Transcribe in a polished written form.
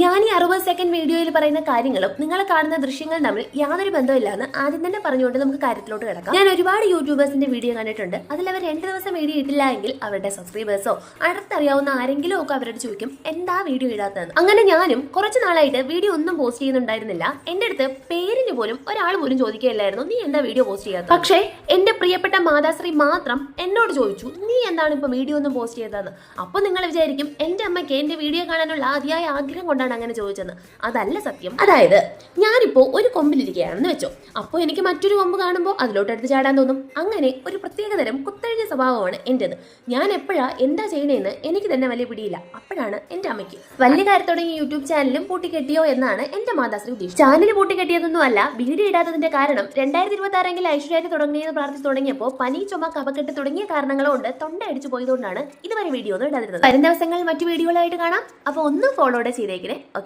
ഞാൻ ഈ 60 സെക്കൻഡ് വീഡിയോയിൽ പറയുന്ന കാര്യങ്ങളും നിങ്ങൾ കാണുന്ന ദൃശ്യങ്ങളും തമ്മിൽ യാതൊരു ബന്ധമില്ലാന്ന് ആദ്യം തന്നെ പറഞ്ഞുകൊണ്ട് നമുക്ക് കാര്യത്തിലോട്ട് കിടക്കാം. ഞാൻ ഒരുപാട് യൂട്യൂബേഴ്സിന്റെ വീഡിയോ കണ്ടിട്ടുണ്ട്. അതിൽ അവർ 2 ദിവസം വീഡിയോ ഇട്ടില്ല എങ്കിൽ അവരുടെ സബ്സ്ക്രൈബേഴ്സോ അടുത്തറിയാവുന്ന ആരെങ്കിലും ഒക്കെ അവരോട് ചോദിക്കും എന്താ വീഡിയോ ഇടാത്തതെന്ന്. അങ്ങനെ ഞാനും കുറച്ച് നാളായിട്ട് വീഡിയോ ഒന്നും പോസ്റ്റ് ചെയ്യുന്നുണ്ടായിരുന്നില്ല. എന്റെ അടുത്ത് പേരിന് പോലും ഒരാൾ പോലും ചോദിക്കുകയില്ലായിരുന്നു നീ എന്താ വീഡിയോ പോസ്റ്റ് ചെയ്യാത്തത്. പക്ഷേ എന്റെ പ്രിയപ്പെട്ട മാതാശ്രീ മാത്രം എന്നോട് ചോദിച്ചു നീ എന്താണ് ഇപ്പൊ വീഡിയോ ഒന്നും പോസ്റ്റ് ചെയ്തതെന്ന്. അപ്പൊ നിങ്ങൾ വിചാരിക്കും എന്റെ അമ്മയ്ക്ക് എന്റെ വീഡിയോ കാണാനുള്ള അതിയായ ആഗ്രഹം കൊണ്ടാണ് അങ്ങനെ ചോദിച്ചത്. അതല്ല സത്യം. അതായത് ഞാനിപ്പോ ഒരു കൊമ്പിലിരിക്കുകയാണെന്ന് വെച്ചോ, അപ്പോൾ എനിക്ക് മറ്റൊരു കൊമ്പ് കാണുമ്പോൾ അതിലോട്ട് എടുത്ത് ചാടാൻ തോന്നും. അങ്ങനെ ഒരു പ്രത്യേകതരം കുത്തഴിഞ്ഞ സ്വഭാവമാണ് എന്റേത്. ഞാൻ എപ്പോഴാ എന്താ ചെയ്യണേന്ന് എനിക്ക് തന്നെ വലിയ പിടിയില്ല. അപ്പോഴാണ് എന്റെ അമ്മയ്ക്ക് വലിയ കാര്യത്തോടെ യൂട്യൂബ് ചാനലും പൂട്ടിക്കെട്ടിയോ എന്നാണ് എന്റെ മാതാശ്രീ ഉദ്ദേശിച്ചത്. ചാനൽ പൂട്ടിക്കെട്ടിയതൊന്നും അല്ല, വീഡിയോ ഇടാത്തതിന്റെ കാരണം 2026 ഐശ്വര്യ തുടങ്ങിയെന്ന് പ്രാർത്ഥിച്ചു തുടങ്ങിയപ്പോൾ പനി, ചുമ, കഫക്കെട്ട് തുടങ്ങിയ കാരണങ്ങൾ കൊണ്ട് തൊണ്ട അടിച്ചു പോയതുകൊണ്ടാണ് ഇതുവരെ വീഡിയോ ഒന്നും ഇടാതിരുന്നത്. വരും ദിവസങ്ങളിൽ മറ്റു വീഡിയോകളായിട്ട് കാണാം. അപ്പോൾ ഒന്ന് ഫോളോടെ ചെയ്തേക്കണേ. ഓക്കെ.